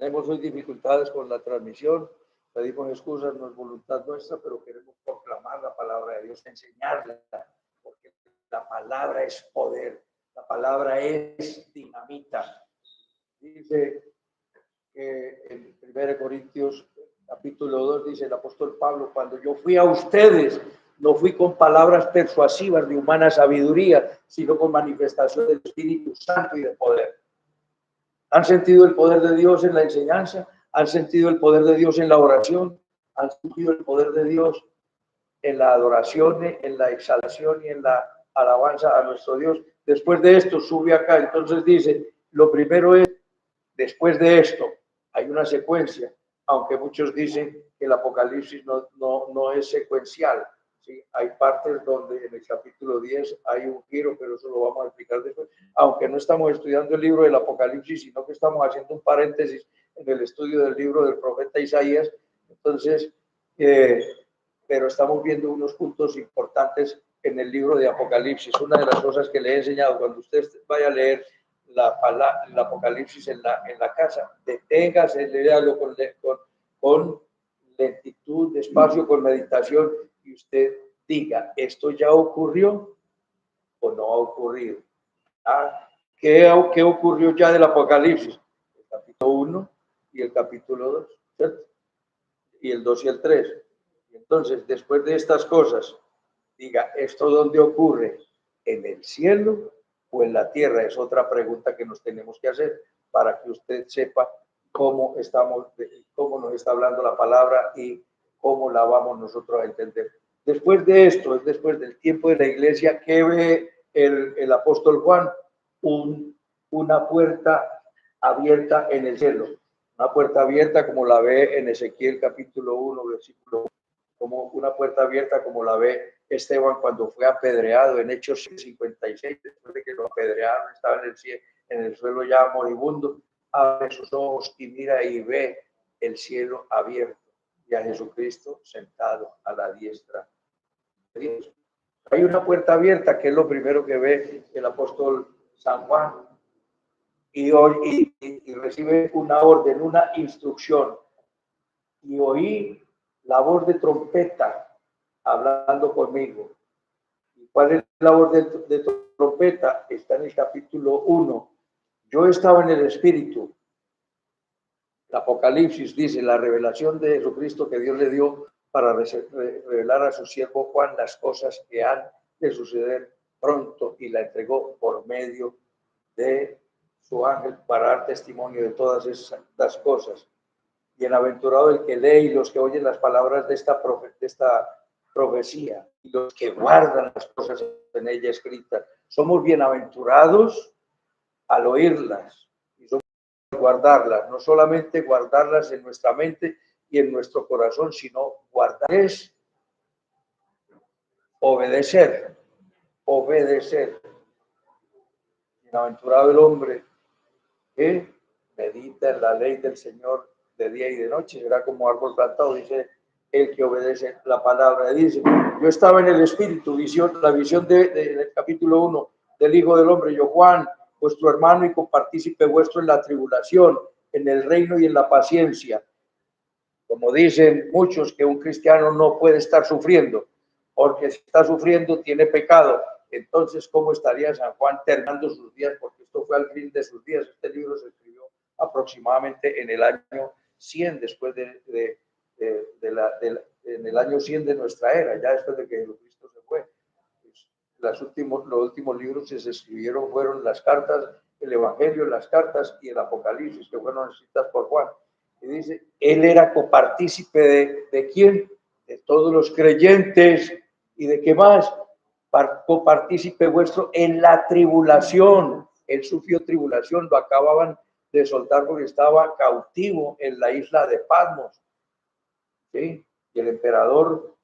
Tenemos hoy dificultades con la transmisión, pedimos excusas, no es voluntad nuestra, pero queremos proclamar la palabra de Dios, enseñarla, porque la palabra es poder, la palabra es dinamita. Dice que en 1 Corintios capítulo 2 dice el apóstol Pablo, cuando yo fui a ustedes, no fui con palabras persuasivas de humana sabiduría, sino con manifestación del Espíritu Santo y de poder. ¿Han sentido el poder de Dios en la enseñanza? ¿Han sentido el poder de Dios en la oración? ¿Han sentido el poder de Dios en la adoración, en la exaltación y en la alabanza a nuestro Dios? Después de esto, sube acá. Entonces dice, lo primero es, después de esto, hay una secuencia, aunque muchos dicen que el Apocalipsis no es secuencial. ¿Sí? Hay partes donde en el capítulo 10 hay un giro, pero eso lo vamos a explicar después. Aunque no estamos estudiando el libro del Apocalipsis, sino que estamos haciendo un paréntesis en el estudio del libro del profeta Isaías. Entonces, pero estamos viendo unos puntos importantes en el libro de Apocalipsis. Una de las cosas que le he enseñado, cuando usted vaya a leer el Apocalipsis en la casa, deténgase, léalo con lentitud, despacio, con meditación, y usted diga, ¿esto ya ocurrió o no ha ocurrido? ¿Qué ocurrió ya del Apocalipsis? El capítulo 1 y el capítulo 2, ¿cierto? Y el 2 y el 3. Entonces, después de estas cosas, diga, ¿esto dónde ocurre? ¿En el cielo o en la tierra? Es otra pregunta que nos tenemos que hacer para que usted sepa cómo nos está hablando la palabra y cómo la vamos nosotros a entender. Después de esto, después del tiempo de la iglesia, ¿qué ve el apóstol Juan? Una puerta abierta en el cielo. Una puerta abierta como la ve en Ezequiel capítulo 1, versículo 1. Como una puerta abierta como la ve Esteban cuando fue apedreado en Hechos 56, después de que lo apedrearon, estaba en el suelo ya moribundo, abre sus ojos y mira y ve el cielo abierto y a Jesucristo sentado a la diestra de Dios. Hay una puerta abierta que es lo primero que ve el apóstol San Juan y recibe una orden, una instrucción. Y oí la voz de trompeta hablando conmigo. ¿Y cuál es la voz de trompeta? Está en el capítulo 1. Yo estaba en el Espíritu. El Apocalipsis dice la revelación de Jesucristo que Dios le dio para revelar a su siervo Juan las cosas que han de suceder pronto, y la entregó por medio de su ángel para dar testimonio de todas estas cosas. Bienaventurado el que lee y los que oyen las palabras de esta profecía y los que guardan las cosas en ella escritas. Somos bienaventurados al oírlas y somos guardarlas, no solamente guardarlas en nuestra mente y en nuestro corazón, sino guardar es obedecer. Bienaventurado el hombre que medita en la ley del Señor de día y de noche, será como árbol plantado, dice el que obedece la palabra. Dice, yo estaba en el Espíritu, la visión del capítulo 1 del Hijo del Hombre, yo Juan, vuestro hermano y compartícipe vuestro en la tribulación, en el reino y en la paciencia. Como dicen muchos que un cristiano no puede estar sufriendo, porque si está sufriendo tiene pecado. Entonces, ¿cómo estaría San Juan terminando sus días? Porque esto fue al fin de sus días. Este libro se escribió aproximadamente en el año 100, después en el año 100 de nuestra era, ya después de que Jesucristo se fue. Pues, los últimos libros que se escribieron fueron las cartas, el Evangelio, las cartas y el Apocalipsis, que fueron escritas por Juan. Y dice, él era copartícipe ¿de quién? De todos los creyentes. ¿Y de qué más? Copartícipe vuestro en la tribulación. Él sufrió tribulación, lo acababan de soltar porque estaba cautivo en la isla de Patmos. ¿Sí? Y el emperador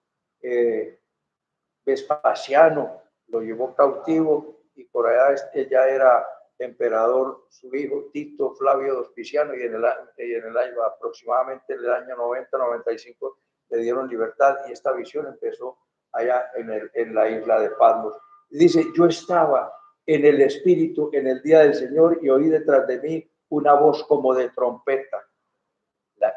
Vespasiano lo llevó cautivo y por allá ya era emperador su hijo Tito Flavio Dospiciano, y en el año aproximadamente en el año 90-95 le dieron libertad, y esta visión empezó allá en la isla de Patmos. Y dice, yo estaba en el Espíritu en el día del Señor y oí detrás de mí una voz como de trompeta.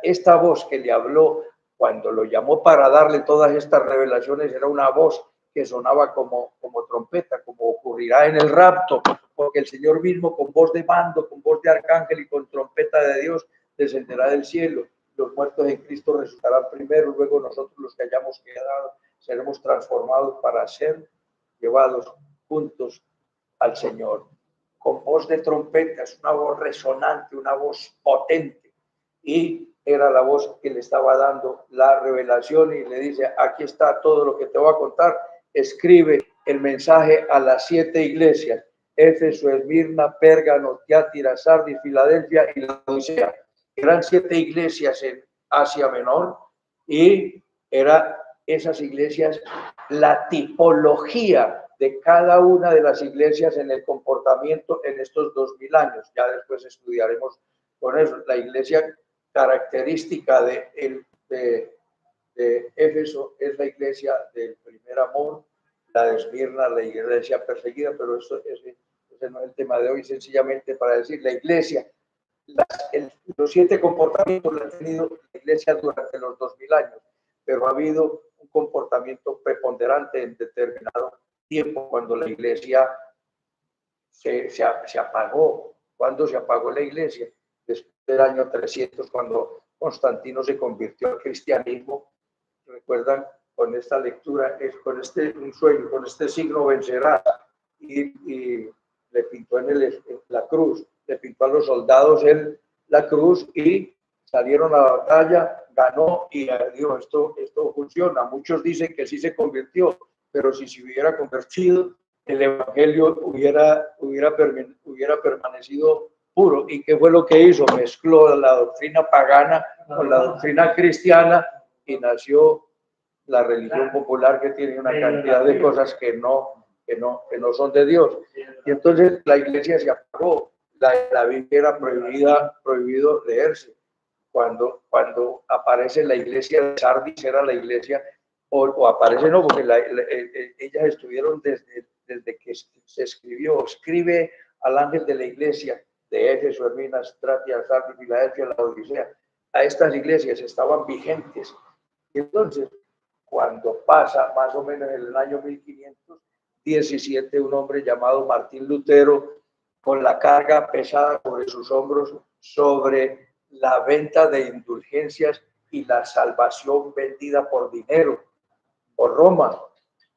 esta voz que le habló cuando lo llamó para darle todas estas revelaciones era una voz que sonaba como trompeta, como ocurrirá en el rapto, porque el Señor mismo con voz de mando, con voz de arcángel y con trompeta de Dios descenderá del cielo. Los muertos en Cristo resucitarán primero, luego nosotros los que hayamos quedado seremos transformados para ser llevados juntos al Señor. Con voz de trompeta, es una voz resonante, una voz potente, y era la voz que le estaba dando la revelación y le dice, aquí está todo lo que te voy a contar, escribe el mensaje a las 7 iglesias, Éfeso, Esmirna, Pérgamo, Tiatira, Sardis, Filadelfia y la Odisea. Eran 7 iglesias en Asia Menor y era esas iglesias la tipología de cada una de las iglesias en el comportamiento en estos 2000 años. Ya después estudiaremos con eso. La iglesia característica de Éfeso es la iglesia del primer amor, la de Esmirna, la iglesia perseguida, pero ese no es el tema de hoy, sencillamente para decir, la iglesia, los 7 comportamientos los ha tenido la iglesia durante los 2000 años, pero ha habido un comportamiento preponderante en determinado tiempo cuando la iglesia se apagó. ¿Cuándo se apagó la iglesia? Después del año 300, cuando Constantino se convirtió al cristianismo. Recuerdan, con esta lectura, con un sueño, con este signo vencerá, y le pintó en la cruz, le pintó a los soldados en la cruz y salieron a la batalla, ganó y dijo, esto funciona. Muchos dicen que sí se convirtió, pero si se hubiera convertido, el evangelio hubiera permanecido puro. ¿Y qué fue lo que hizo? Mezcló la doctrina pagana con la doctrina cristiana y nació la religión popular, que tiene una cantidad de cosas que no son de Dios. Y entonces la iglesia se apagó. La Biblia era prohibido leerse. Cuando aparece la iglesia de Sardis, era la iglesia, o aparece no, porque ellas estuvieron desde que se escribe al ángel de la iglesia de Éfeso, Esmirna, Tiatira, Sardis, Filadelfia, la Odisea. A estas iglesias estaban vigentes. Y entonces, cuando pasa más o menos en el año 1517, un hombre llamado Martín Lutero, con la carga pesada sobre sus hombros, sobre la venta de indulgencias y la salvación vendida por dinero, por Roma.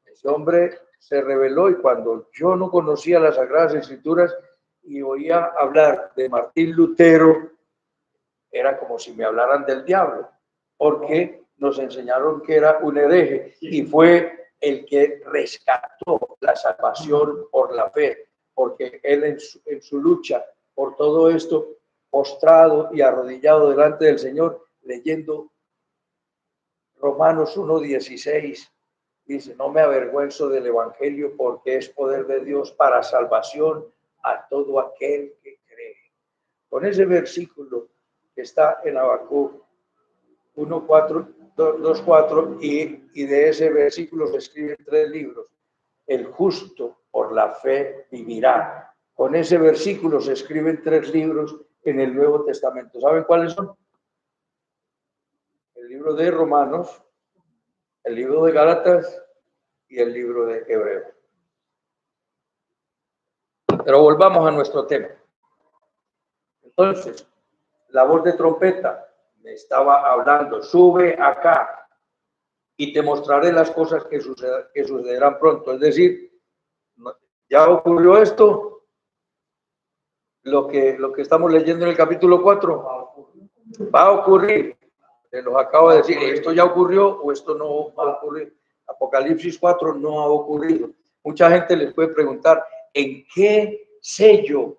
Ese hombre se rebeló, y cuando yo no conocía las Sagradas Escrituras y oía hablar de Martín Lutero, era como si me hablaran del diablo, porque nos enseñaron que era un hereje y fue el que rescató la salvación por la fe, porque él en su lucha por todo esto, postrado y arrodillado delante del Señor, leyendo Romanos 1:16, dice, no me avergüenzo del evangelio porque es poder de Dios para salvación a todo aquel que cree. Con ese versículo que está en Habacuc 2:4, y de ese versículo se escriben 3 libros. El justo por la fe vivirá. Con ese versículo se escriben 3 libros en el Nuevo Testamento. ¿Saben cuáles son? El libro de Romanos, el libro de Gálatas y el libro de Hebreos. Pero volvamos a nuestro tema. Entonces, la voz de trompeta me estaba hablando, sube acá y te mostraré las cosas que sucederán pronto. Es decir, ya ocurrió esto, lo que estamos leyendo en el capítulo 4, va a ocurrir. Se los acabo de decir, esto ya ocurrió o esto no va a ocurrir. Apocalipsis 4 no ha ocurrido. Mucha gente les puede preguntar, ¿en qué sello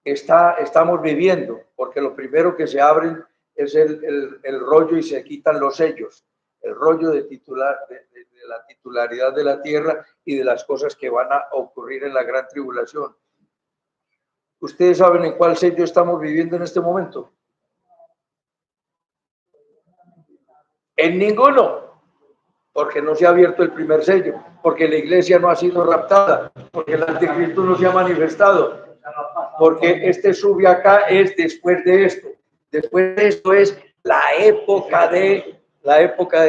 estamos viviendo? Porque lo primero que se abren es el rollo y se quitan los sellos, el rollo de la titularidad de la tierra y de las cosas que van a ocurrir en la gran tribulación. ¿Ustedes saben en cuál sello estamos viviendo en este momento? En ninguno, porque no se ha abierto el primer sello, porque la iglesia no ha sido raptada, porque el anticristo no se ha manifestado, porque este sube acá es después de esto. Después de esto es la época de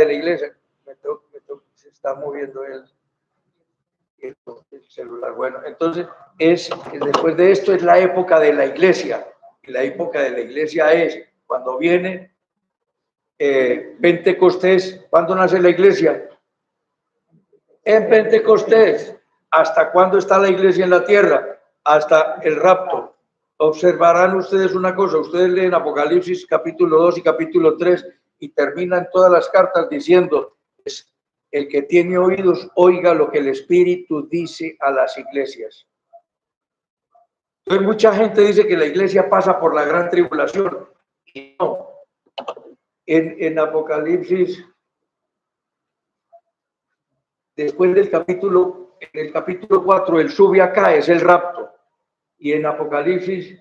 la iglesia. Se está moviendo el celular. Bueno, entonces después de esto es la época de la iglesia. Y la época de la iglesia es cuando viene Pentecostés. ¿Cuándo nace la iglesia? En Pentecostés. ¿Hasta cuándo está la iglesia en la tierra? Hasta el rapto. Observarán ustedes una cosa, ustedes leen Apocalipsis capítulo 2 y capítulo 3 y terminan todas las cartas diciendo, el que tiene oídos, oiga lo que el Espíritu dice a las iglesias. Entonces mucha gente dice que la iglesia pasa por la gran tribulación. Y no. En Apocalipsis, después del capítulo, en el capítulo 4, el sube acá, es el rapto. Y en Apocalipsis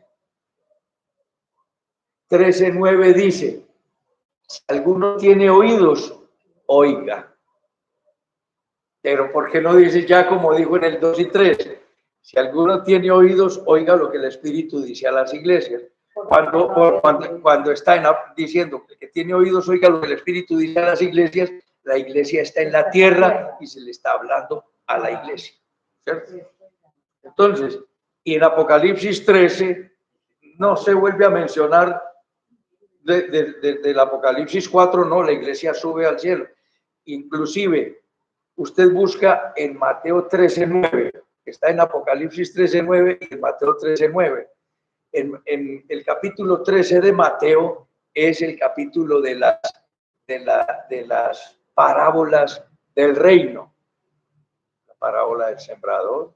13:9 dice, si alguno tiene oídos, oiga. Pero ¿por qué no dice ya como dijo en el 2 y 3? Si alguno tiene oídos, oiga lo que el Espíritu dice a las iglesias. Cuando está diciendo que tiene oídos, oiga lo que el Espíritu dice a las iglesias, la iglesia está en la tierra y se le está hablando a la iglesia. ¿Cierto? Entonces, y en Apocalipsis 13 no se vuelve a mencionar del Apocalipsis 4, no, la iglesia sube al cielo. Inclusive, usted busca en Mateo 13:9, está en Apocalipsis 13:9 y en Mateo 13:9. En el capítulo 13 de Mateo es el capítulo de las parábolas del reino. La parábola del sembrador,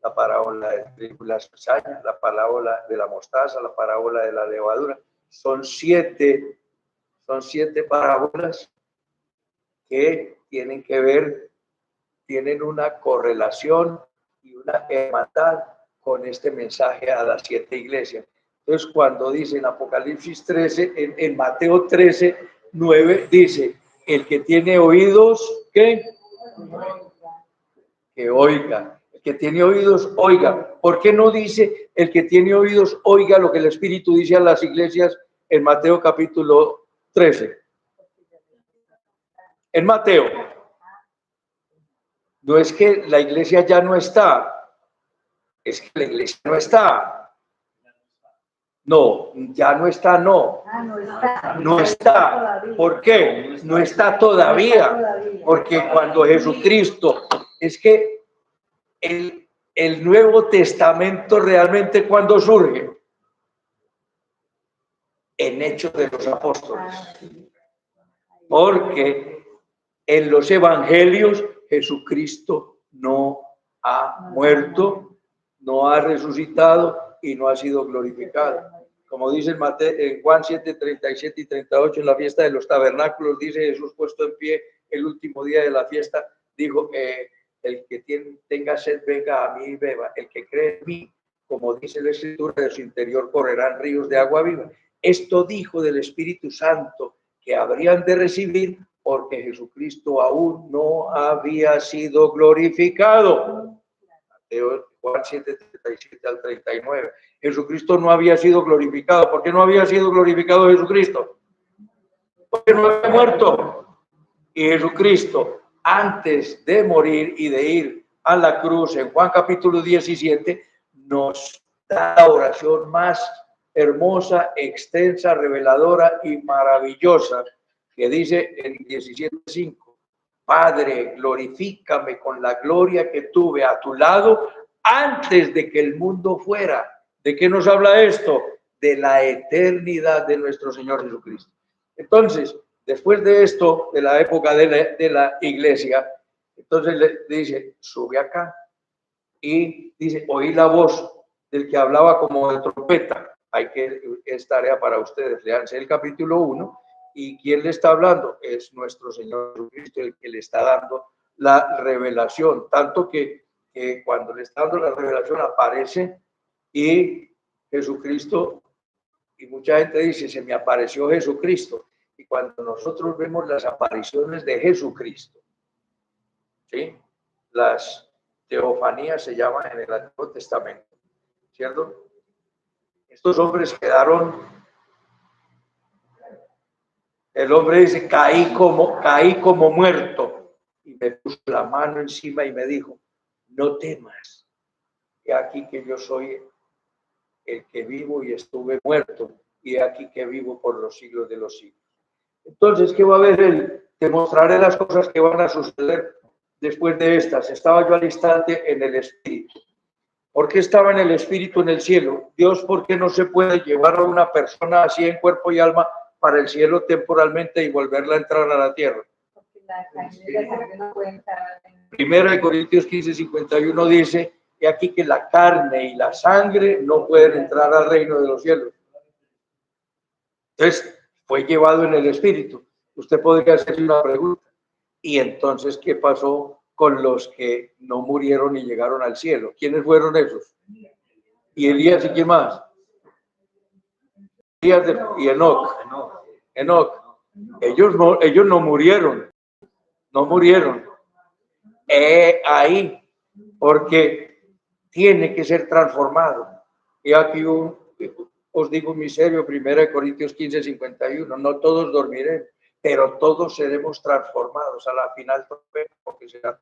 la parábola del trigo y la cizaña, la parábola de la mostaza, la parábola de la levadura. Son siete parábolas que tienen que ver, tienen una correlación y una hermandad con este mensaje a las 7 iglesias. Entonces, cuando dice en Apocalipsis 13, en Mateo 13:9, dice, el que tiene oídos, ¿qué? Que oiga. El que tiene oídos, oiga. ¿Por qué no dice el que tiene oídos, oiga lo que el Espíritu dice a las iglesias en Mateo capítulo 13? En Mateo. No es que la iglesia ya no está, es que la iglesia no está. No, ya no está, no. No está. ¿Por qué? No está todavía. Porque cuando Jesucristo, es que el Nuevo Testamento realmente cuando surge, en Hechos de los Apóstoles. Porque en los evangelios Jesucristo no ha muerto, no ha resucitado y no ha sido glorificado. Como dice en Juan 7, 37 y 38, en la fiesta de los tabernáculos, dice Jesús puesto en pie el último día de la fiesta, dijo, el que tenga sed, venga a mí y beba. El que cree en mí, como dice la Escritura, de su interior correrán ríos de agua viva. Esto dijo del Espíritu Santo que habrían de recibir porque Jesucristo aún no había sido glorificado. Mateo Juan 7, 37 al 39. Jesucristo no había sido glorificado. ¿Por qué no había sido glorificado Jesucristo? Porque no había muerto. Y Jesucristo, antes de morir y de ir a la cruz, en Juan capítulo 17, nos da la oración más hermosa, extensa, reveladora y maravillosa, que dice en 17:5, Padre, glorifícame con la gloria que tuve a tu lado antes de que el mundo fuera. ¿De qué nos habla esto? De la eternidad de nuestro Señor Jesucristo. Entonces, después de esto, de la época de la iglesia, entonces le dice, sube acá. Y dice, oí la voz del que hablaba como de trompeta. Es tarea para ustedes. Leanse el capítulo 1. ¿Y quién le está hablando? Es nuestro Señor Jesucristo el que le está dando la revelación. Tanto que cuando le está dando la revelación aparece y Jesucristo, y mucha gente dice, se me apareció Jesucristo. Y cuando nosotros vemos las apariciones de Jesucristo, ¿sí? Las teofanías se llaman en el Antiguo Testamento, ¿cierto? Estos hombres quedaron El hombre dice, caí como muerto. Y me puso la mano encima y me dijo, no temas. He aquí que yo soy el que vivo y estuve muerto. Y he aquí que vivo por los siglos de los siglos. Entonces, ¿qué va a haber él? Te mostraré las cosas que van a suceder después de estas. Estaba yo al instante en el Espíritu. ¿Por qué estaba en el Espíritu en el cielo? Dios, ¿por qué no se puede llevar a una persona así en cuerpo y alma para el cielo temporalmente y volverla a entrar a la tierra? Primero de Corintios 15:51 dice, y aquí que la carne y la sangre no pueden entrar al reino de los cielos. Entonces, fue llevado en el Espíritu. Usted podría hacerle una pregunta. ¿Y entonces qué pasó con los que no murieron y llegaron al cielo? ¿Quiénes fueron esos? ¿Y Elías y quién más? Elías y Enoc. Ellos no murieron. No murieron. Ahí, porque tiene que ser transformado. Y aquí os digo un misterio, 1 Corintios 15:51, no todos dormiremos, pero todos seremos transformados a la final, porque será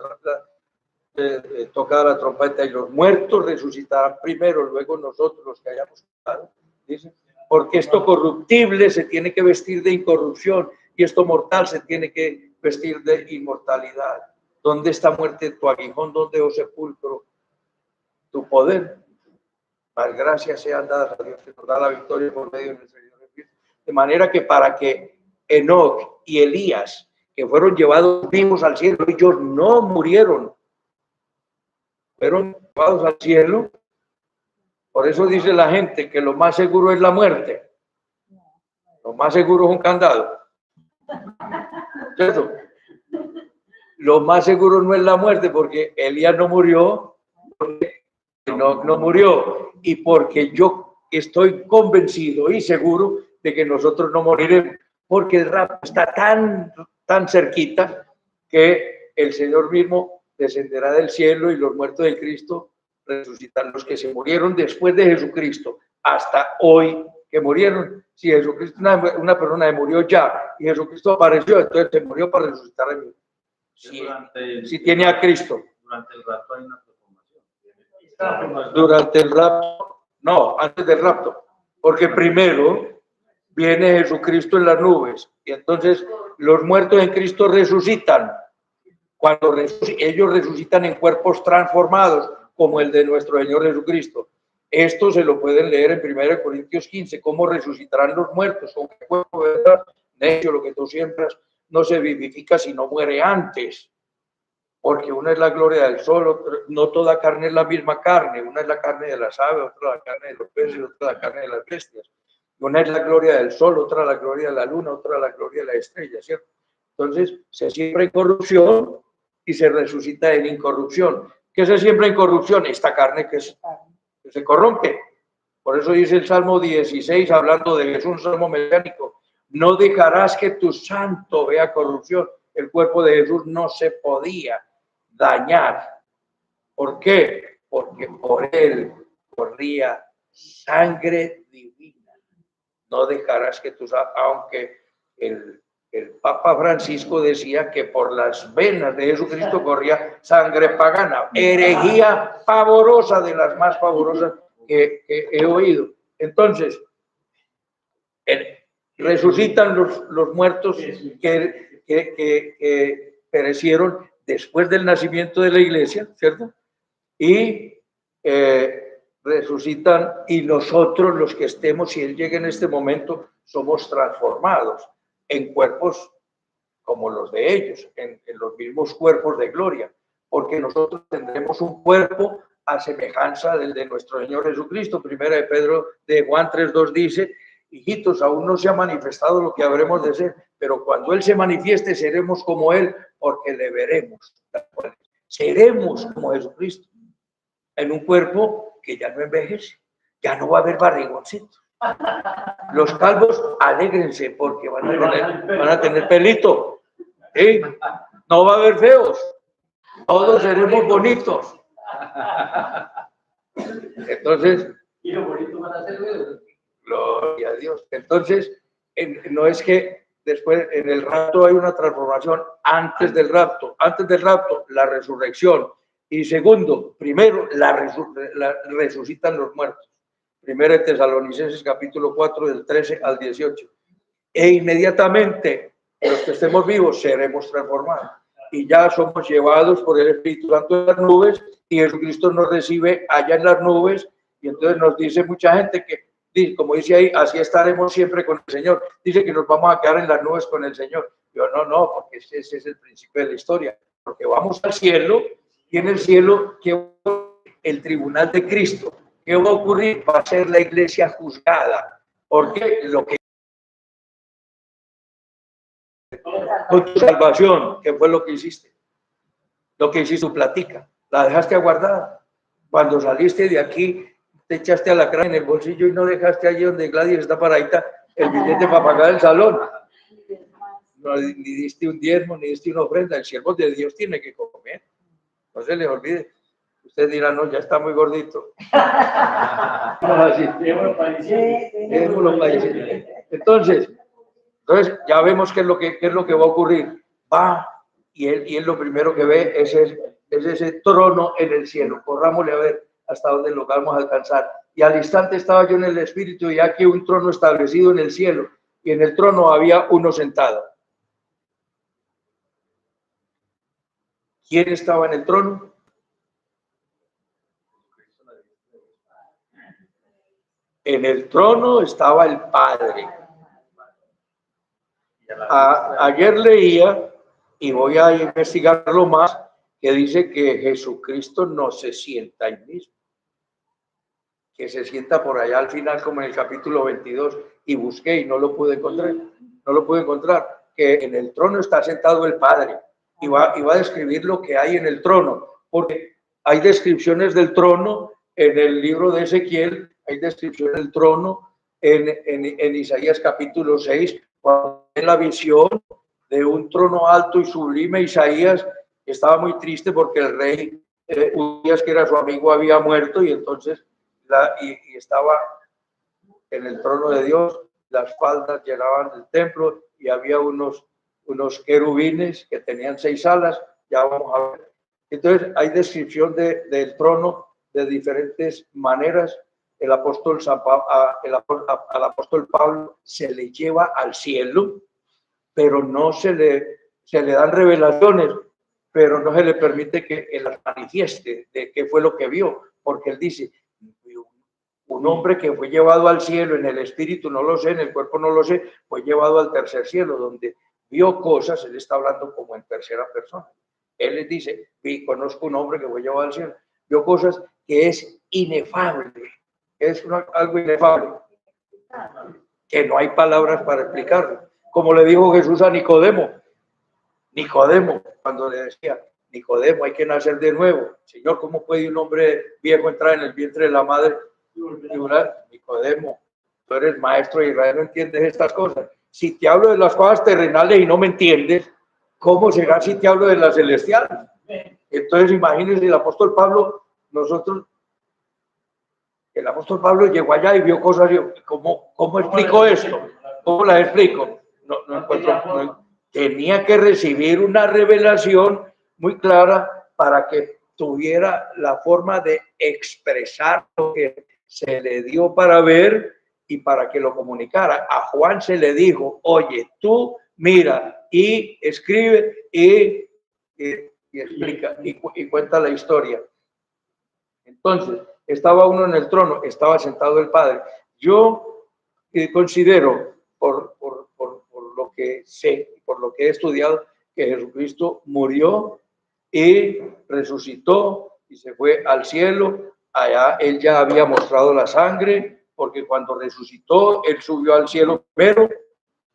tocada la trompeta y los muertos resucitarán primero, luego nosotros los que hayamos quedado. Dice, porque esto corruptible se tiene que vestir de incorrupción y esto mortal se tiene que vestir de inmortalidad. ¿Dónde está muerte tu aguijón? ¿Dónde, oh sepulcro, tu poder? Más gracias sean dadas a Dios que nos da la victoria por medio de nuestro Señor Jesucristo. De manera que para que Enoc y Elías, que fueron llevados vivos al cielo, ellos no murieron, fueron llevados al cielo. Por eso dice la gente que lo más seguro es la muerte. Lo más seguro es un candado. ¿Cierto? Lo más seguro no es la muerte, porque Elías no murió, porque no murió, y porque yo estoy convencido y seguro de que nosotros no moriremos, porque el rapto está tan cerquita que el Señor mismo descenderá del cielo y los muertos de Cristo resucitan. Los que se murieron después de Jesucristo hasta hoy que murieron. Si Jesucristo, una persona que murió ya y Jesucristo apareció, entonces se murió para resucitar en mí. Si tiene a Cristo. Durante el rapto hay una transformación. Durante el rapto, no, antes del rapto, porque primero viene Jesucristo en las nubes y entonces los muertos en Cristo resucitan. Cuando ellos resucitan en cuerpos transformados, como el de nuestro Señor Jesucristo. Esto se lo pueden leer en 1 Corintios 15, cómo resucitarán los muertos, con qué cuerpo, ¿verdad? De hecho, lo que tú siembras no se vivifica, sino muere antes. Porque una es la gloria del sol, no toda carne es la misma carne, una es la carne de las aves, otra la carne de los peces, otra la carne de las bestias. Una es la gloria del sol, otra la gloria de la luna, otra la gloria de la estrella, ¿cierto? Entonces, se siembra en corrupción y se resucita en incorrupción. ¿Qué se siembra en corrupción? Esta carne que se corrompe. Por eso dice el Salmo 16, hablando de Jesús, un salmo mesiánico, no dejarás que tu santo vea corrupción. El cuerpo de Jesús no se podía dañar. ¿Por qué? Porque por él corría sangre divina. No dejarás que tu santo, aunque el Papa Francisco decía que por las venas de Jesucristo corría sangre pagana, herejía pavorosa, de las más pavorosas que he oído. Entonces, resucitan los muertos que perecieron después del nacimiento de la iglesia, ¿cierto? Y resucitan, y nosotros los que estemos, si Él llega en este momento, somos transformados en cuerpos como los de ellos, en los mismos cuerpos de gloria, porque nosotros tendremos un cuerpo a semejanza del de nuestro Señor Jesucristo. Primera de Juan 3:2 dice, hijitos, aún no se ha manifestado lo que habremos de ser, pero cuando Él se manifieste seremos como Él, porque le veremos. Seremos como Jesucristo, en un cuerpo que ya no envejece, ya no va a haber barrigoncitos. Los calvos, alégrense porque van a tener pelito. ¿Sí? No va a haber feos. Todos seremos bonitos. Entonces, y lo bonito van a ser feos. gloria a Dios. Entonces, no es que después en el rapto hay una transformación antes del rapto, la resurrección. Y segundo, primero, resucitan los muertos. Primero de Tesalonicenses capítulo 4 del 13 al 18. E inmediatamente los que estemos vivos seremos transformados. Y ya somos llevados por el Espíritu Santo en las nubes y Jesucristo nos recibe allá en las nubes. Y entonces nos dice mucha gente que, como dice ahí, así estaremos siempre con el Señor. Dice que nos vamos a quedar en las nubes con el Señor. Yo no, porque ese es el principio de la historia. Porque vamos al cielo y en el cielo, el tribunal de Cristo. ¿Qué va a ocurrir? Va a ser la iglesia juzgada. Porque lo que con tu salvación, ¿qué fue lo que hiciste? Lo que hiciste tu platica, la dejaste guardada. Cuando saliste de aquí, te echaste a la cara en el bolsillo y no dejaste allí donde Gladys está paradita el billete para pagar el salón. No, ni diste un diezmo, ni diste una ofrenda. El siervo de Dios tiene que comer. No se les olvide. Usted dirá, no, ya está muy gordito. Entonces, ya vemos qué es lo que va a ocurrir. Va, y él lo primero que ve es ese trono en el cielo. Corrámosle a ver hasta dónde lo vamos a alcanzar. Y al instante estaba yo en el Espíritu, y aquí un trono establecido en el cielo, y en el trono había uno sentado. ¿Quién estaba en el trono? En el trono estaba el Padre. Ayer leía, y voy a investigarlo más, que dice que Jesucristo no se sienta ahí mismo, que se sienta por allá al final, como en el capítulo 22, y busqué y no lo pude encontrar, que en el trono está sentado el Padre, y va a describir lo que hay en el trono, porque hay descripciones del trono en el libro de Ezequiel, hay descripciones del trono en Isaías capítulo 6, cuando en la visión de un trono alto y sublime, Isaías estaba muy triste porque el rey Uzías, que era su amigo, había muerto, y entonces y estaba en el trono de Dios, las faldas llenaban el templo y había unos querubines que tenían 6 alas, ya vamos a ver. Entonces hay descripción del trono de diferentes maneras. Al apóstol Pablo se le lleva al cielo, pero no se le dan revelaciones, pero no se le permite que él las manifieste de qué fue lo que vio, porque él dice, un hombre que fue llevado al cielo en el espíritu, no lo sé, en el cuerpo no lo sé, fue llevado al tercer cielo, donde vio cosas. Él está hablando como en tercera persona. Él les dice, conozco un hombre que fue llevado al cielo, vio cosas que es inefable, algo inefable, que no hay palabras para explicarlo. Como le dijo Jesús a Nicodemo, cuando le decía, Nicodemo, hay que nacer de nuevo. Señor, ¿cómo puede un hombre viejo entrar en el vientre de la madre? Nicodemo, tú eres maestro de Israel, no entiendes estas cosas. Si te hablo de las cosas terrenales y no me entiendes, ¿cómo será si te hablo de las celestiales? Entonces, imagínense el apóstol Pablo, el apóstol Pablo llegó allá y vio cosas. ¿Cómo explico esto? ¿Cómo las explico? No encuentro. Tenía que recibir una revelación muy clara para que tuviera la forma de expresar lo que se le dio para ver y para que lo comunicara. A Juan se le dijo, oye, tú mira y escribe y explica y cuenta la historia. Entonces, estaba uno en el trono, estaba sentado el Padre. Yo considero, por lo que sé, por lo que he estudiado, que Jesucristo murió y resucitó y se fue al cielo. Allá él ya había mostrado la sangre, porque cuando resucitó, él subió al cielo primero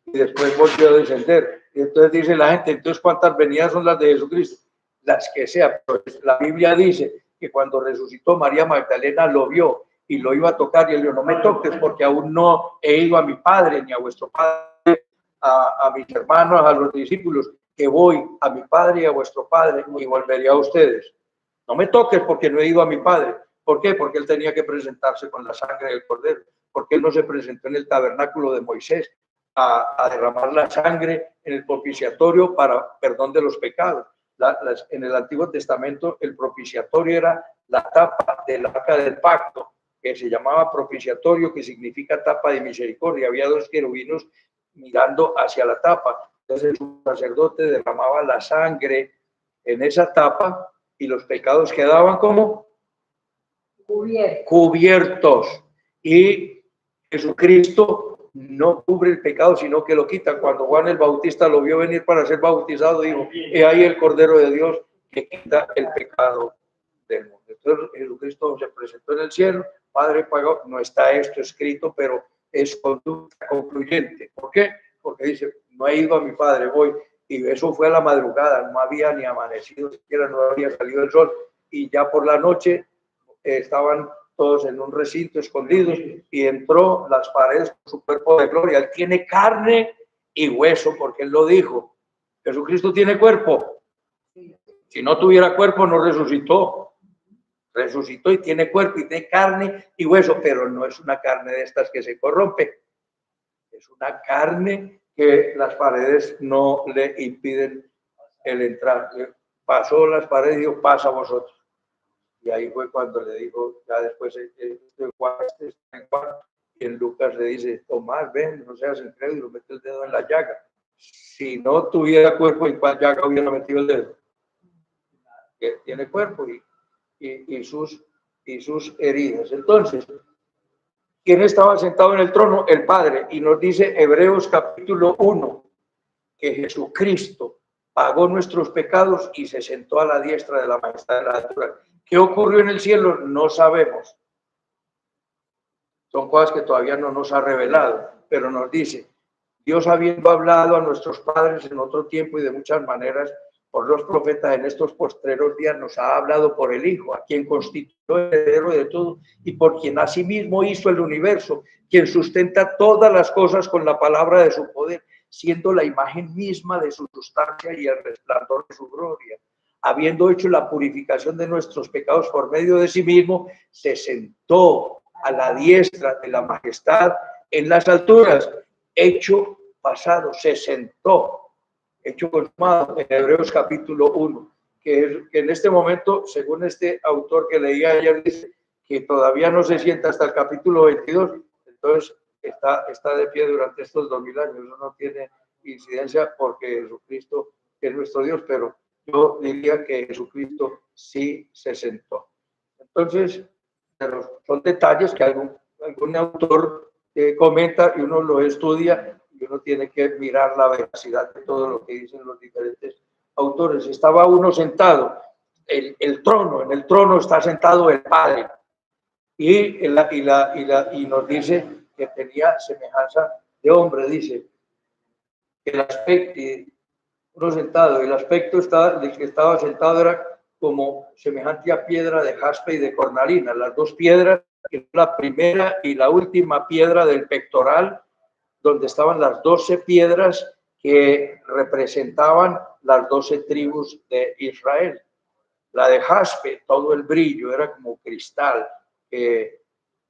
y después volvió a descender. Y entonces dice la gente, entonces, ¿cuántas venidas son las de Jesucristo? Las que sea. Pues la Biblia dice que cuando resucitó, María Magdalena lo vio y lo iba a tocar, y él dijo, no me toques, porque aún no he ido a mi Padre ni a vuestro Padre, a mis hermanos, a los discípulos, que voy a mi Padre y a vuestro Padre y volveré a ustedes. No me toques porque no he ido a mi Padre. ¿Por qué? Porque él tenía que presentarse con la sangre del Cordero, porque él no se presentó en el tabernáculo de Moisés a derramar la sangre en el propiciatorio para perdón de los pecados. En el Antiguo Testamento el propiciatorio era la tapa del arca del pacto, que se llamaba propiciatorio, que significa tapa de misericordia. Había dos querubines mirando hacia la tapa. Entonces el sacerdote derramaba la sangre en esa tapa y los pecados quedaban como cubiertos. Y Jesucristo no cubre el pecado, sino que lo quita. Cuando Juan el Bautista lo vio venir para ser bautizado, dijo: he ahí el Cordero de Dios que quita el pecado del mundo. Entonces Jesucristo se presentó en el cielo, Padre pagó. No está esto escrito, pero es conducta concluyente. ¿Por qué? Porque dice: no he ido a mi Padre, voy. Y eso fue a la madrugada, no había ni amanecido, siquiera no había salido el sol, y ya por la noche estaban todos en un recinto escondidos, y entró las paredes con su cuerpo de gloria. Él tiene carne y hueso, porque él lo dijo. Jesucristo tiene cuerpo. Si no tuviera cuerpo, no resucitó. Resucitó y tiene cuerpo y tiene carne y hueso, pero no es una carne de estas que se corrompe. Es una carne que las paredes no le impiden el entrar. Pasó las paredes y dijo: pasa vosotros. Y ahí fue cuando le dijo, ya después, y en Lucas le dice: Tomás, ven, no seas incrédulo, mete el dedo en la llaga. Si no tuviera cuerpo, ¿en cuál llaga hubiera metido el dedo? Que tiene cuerpo y sus heridas. Entonces, ¿quién estaba sentado en el trono? El Padre. Y nos dice Hebreos capítulo 1, que Jesucristo pagó nuestros pecados y se sentó a la diestra de la majestad de la altura. ¿Qué ocurrió en el cielo? No sabemos. Son cosas que todavía no nos ha revelado, pero nos dice: Dios, habiendo hablado a nuestros padres en otro tiempo y de muchas maneras por los profetas, en estos postreros días nos ha hablado por el Hijo, a quien constituyó el heredero de todo y por quien asimismo hizo el universo, quien sustenta todas las cosas con la palabra de su poder, siendo la imagen misma de su sustancia y el resplandor de su gloria. Habiendo hecho la purificación de nuestros pecados por medio de sí mismo, se sentó a la diestra de la majestad en las alturas. Hecho pasado, se sentó, hecho consumado, en Hebreos capítulo 1, que en este momento, según este autor que leí ayer, dice que todavía no se sienta hasta el capítulo 22, entonces está de pie durante estos 2000 años. Eso no tiene incidencia porque Jesucristo es nuestro Dios, pero yo diría que Jesucristo sí se sentó. Entonces, son detalles que algún autor comenta y uno lo estudia y uno tiene que mirar la veracidad de todo lo que dicen los diferentes autores. Estaba uno sentado, en el trono está sentado el Padre, y nos dice que tenía semejanza de hombre. Dice el aspecto, uno sentado, el aspecto del que estaba sentado era como semejante a piedra de jaspe y de cornalina, las dos piedras, la primera y la última piedra del pectoral, donde estaban las 12 piedras que representaban las 12 tribus de Israel. La de jaspe, todo el brillo, era como cristal que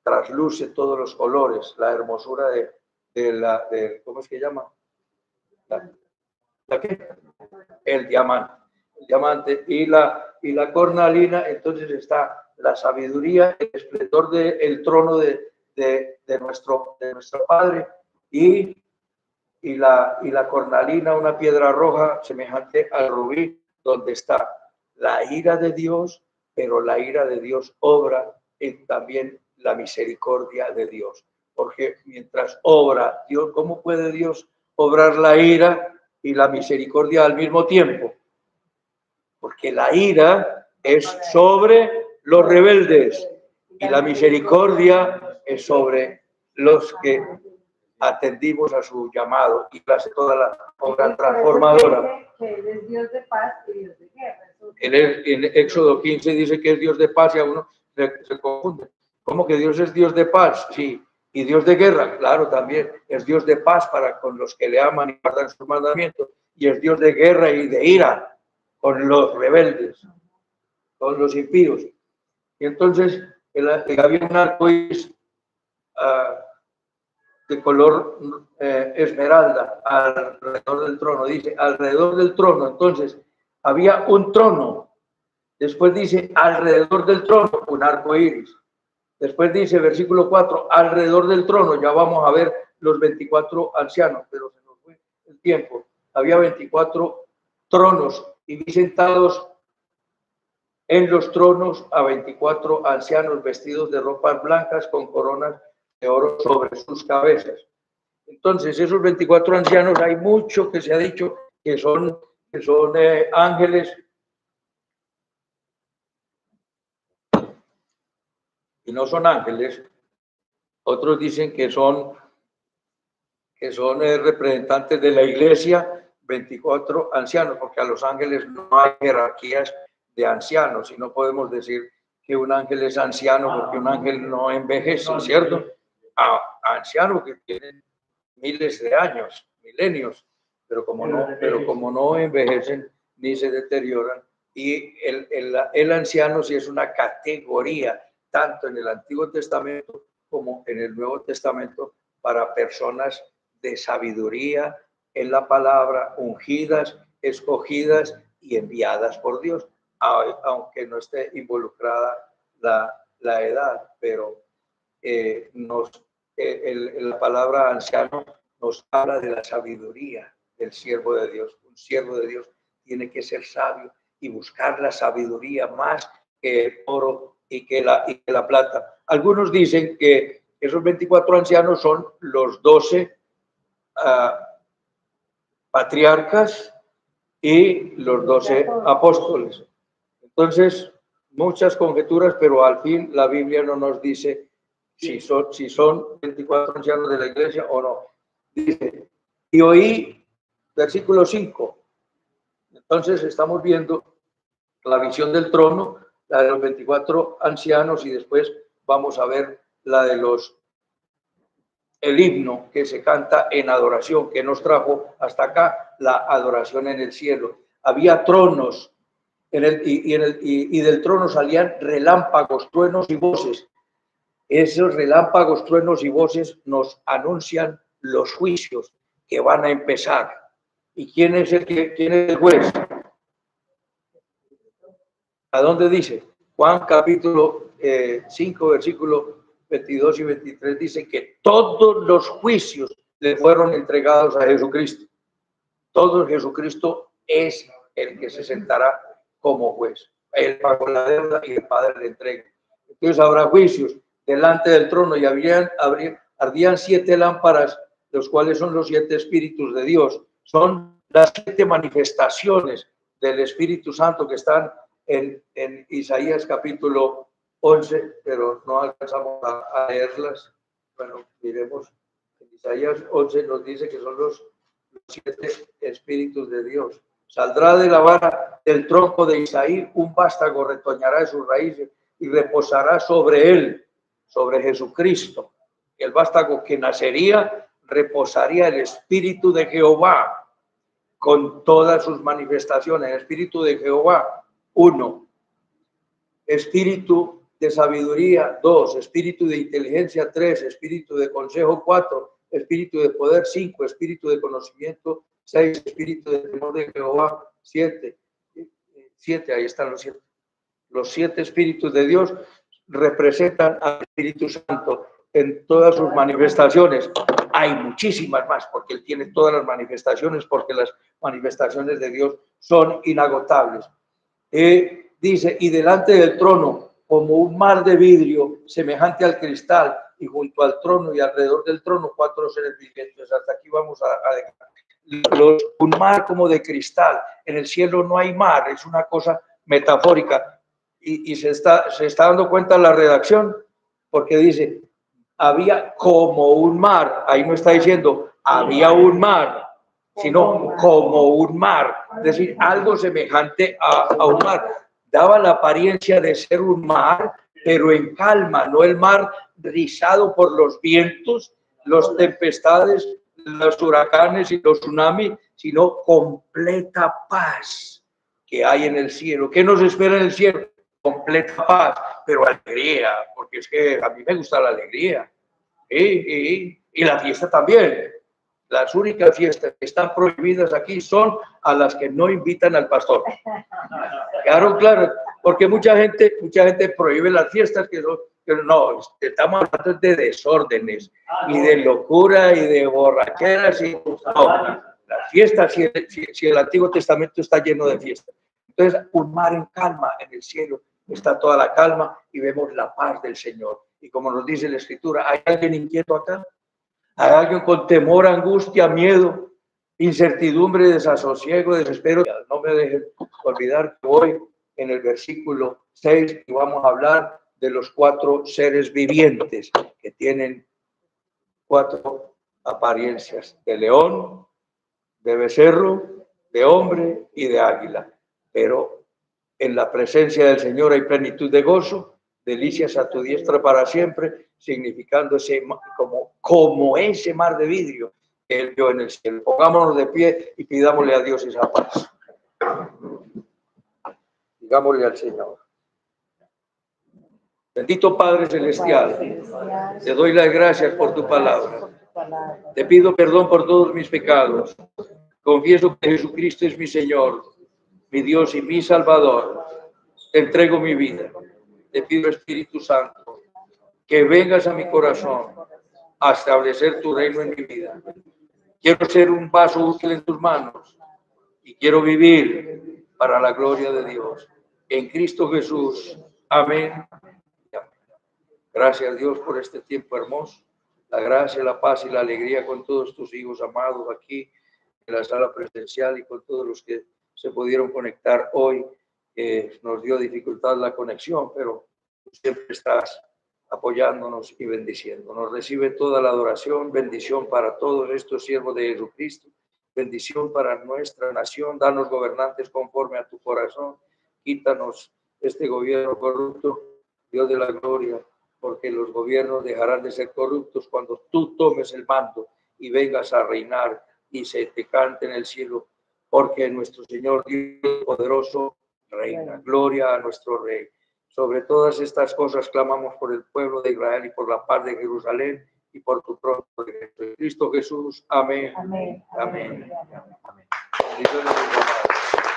trasluce todos los colores, la hermosura de ¿cómo es que llama? ¿La qué? El diamante y la cornalina. Entonces está la sabiduría, el esplendor del trono de nuestro Padre, y la cornalina, una piedra roja semejante al rubí, donde está la ira de Dios, pero la ira de Dios obra en también la misericordia de Dios. Porque mientras obra Dios, ¿cómo puede Dios obrar la ira y la misericordia al mismo tiempo? Porque la ira es sobre los rebeldes y la misericordia es sobre los que atendimos a su llamado y hace toda la obra transformadora. Él es Dios de paz y Dios de guerra. En Éxodo 15 dice que es Dios de paz y a uno se confunde. ¿Cómo que Dios es Dios de paz? Sí. ¿Y Dios de guerra? Claro, también. Es Dios de paz para con los que le aman y guardan sus mandamientos. Y es Dios de guerra y de ira con los rebeldes, con los impíos. Y entonces había un arco iris de color esmeralda alrededor del trono. Dice, alrededor del trono. Entonces, había un trono. Después dice, alrededor del trono, un arco iris. Después dice, versículo 4, alrededor del trono. Ya vamos a ver los 24 ancianos, pero se nos fue el tiempo. Había 24 tronos y vi sentados en los tronos a 24 ancianos vestidos de ropas blancas con coronas de oro sobre sus cabezas. Entonces, esos 24 ancianos, hay mucho que se ha dicho que son ángeles, y no son ángeles. Otros dicen que son representantes de la iglesia, 24 ancianos, porque a los ángeles no hay jerarquías de ancianos, y no podemos decir que un ángel es anciano porque un ángel no envejece, ¿cierto? Ancianos que tienen miles de años, milenios, pero como no envejecen ni se deterioran. Y el anciano sí es una categoría, tanto en el Antiguo Testamento como en el Nuevo Testamento, para personas de sabiduría en la palabra, ungidas, escogidas y enviadas por Dios, aunque no esté involucrada la edad, pero la palabra anciano nos habla de la sabiduría del siervo de Dios. Un siervo de Dios tiene que ser sabio y buscar la sabiduría más que el oro y que la plata. Algunos dicen que esos 24 ancianos son los 12 patriarcas y los 12 apóstoles. Entonces, muchas conjeturas, pero al fin la Biblia no nos dice si son 24 ancianos de la iglesia o no. Dice, y oí, versículo 5. Entonces estamos viendo la visión del trono, la de los 24 ancianos, y después vamos a ver la de el himno que se canta en adoración, que nos trajo hasta acá la adoración en el cielo. Había tronos y del trono salían relámpagos, truenos y voces. Esos relámpagos, truenos y voces nos anuncian los juicios que van a empezar. ¿Y quién es el juez? ¿A dónde dice? Juan capítulo 5, versículo 22 y 23 dice que todos los juicios le fueron entregados a Jesucristo. Todo Jesucristo es el que se sentará como juez. Él pagó la deuda y el Padre le entrega. Entonces habrá juicios delante del trono y ardían 7 lámparas, los cuales son los 7 espíritus de Dios. Son las 7 manifestaciones del Espíritu Santo que están en Isaías capítulo 11, pero no alcanzamos a leerlas. Bueno, miremos. En Isaías 11 nos dice que son los 7 espíritus de Dios. Saldrá de la vara del tronco de Isaí, un vástago retoñará de sus raíces y reposará sobre él, sobre Jesucristo. El vástago que nacería, reposaría el Espíritu de Jehová con todas sus manifestaciones. El Espíritu de Jehová, 1. Espíritu de sabiduría, 2. Espíritu de inteligencia, 3. Espíritu de consejo, 4. Espíritu de poder, 5. Espíritu de conocimiento, 6. Espíritu de temor de Jehová, 7. 7, ahí están los 7. Los 7 espíritus de Dios representan al Espíritu Santo en todas sus manifestaciones. Hay muchísimas más, porque Él tiene todas las manifestaciones, porque las manifestaciones de Dios son inagotables. Dice, y delante del trono, como un mar de vidrio, semejante al cristal, y junto al trono y alrededor del trono, 4 seres vivientes. Hasta aquí vamos a dejar. Un mar como de cristal. En el cielo no hay mar, es una cosa metafórica. Y se está dando cuenta la redacción, porque dice, había como un mar. Ahí no está diciendo, había un mar, sino como un mar. Es decir, algo semejante a un mar. Daba la apariencia de ser un mar, pero en calma, no el mar rizado por los vientos, las tempestades, los huracanes y los tsunamis, sino completa paz que hay en el cielo. ¿Qué nos espera en el cielo? Completa paz, pero alegría, porque es que a mí me gusta la alegría. Y Y la fiesta también. Las únicas fiestas que están prohibidas aquí son a las que no invitan al pastor. Claro, porque mucha gente prohíbe las fiestas pero no, estamos hablando de desórdenes y de locura y de borracheras y no, las fiestas, si el Antiguo Testamento está lleno de fiestas. Entonces, un mar en calma en el cielo, está toda la calma y vemos la paz del Señor. Y como nos dice la Escritura, ¿hay alguien inquieto acá? ¿Hay alguien con temor, angustia, miedo, incertidumbre, desasosiego, desespero? No me dejen olvidar que hoy en el versículo 6 vamos a hablar de los 4 seres vivientes que tienen 4 apariencias: de león, de becerro, de hombre y de águila. Pero en la presencia del Señor hay plenitud de gozo, delicias a tu diestra para siempre, significando ese como ese mar de vidrio que Él vio en el cielo. Pongámonos de pie y pidámosle a Dios esa paz. Digámosle al Señor: bendito Padre Celestial, te doy las gracias por tu palabra. Te pido perdón por todos mis pecados. Confieso que Jesucristo es mi Señor, mi Dios y mi Salvador. Te entrego mi vida. Te pido, Espíritu Santo, que vengas a mi corazón a establecer tu reino en mi vida. Quiero ser un vaso útil en tus manos y quiero vivir para la gloria de Dios. En Cristo Jesús. Amén. Gracias, Dios, por este tiempo hermoso. La gracia, la paz y la alegría con todos tus hijos amados aquí en la sala presencial y con todos los que se pudieron conectar hoy. Nos dio dificultad la conexión, pero tú siempre estás apoyándonos y bendiciéndonos. Recibe toda la adoración, bendición para todos estos siervos de Jesucristo, bendición para nuestra nación. Danos gobernantes conforme a tu corazón. Quítanos este gobierno corrupto, Dios de la gloria, porque los gobiernos dejarán de ser corruptos cuando tú tomes el mando y vengas a reinar y se te cante en el cielo, porque nuestro Señor Dios poderoso reina. Gloria a nuestro Rey. Sobre todas estas cosas clamamos por el pueblo de Israel y por la paz de Jerusalén y por tu pronto regreso. En Cristo Jesús. Amén. Amén. Amén. Amén. Amén. Amén.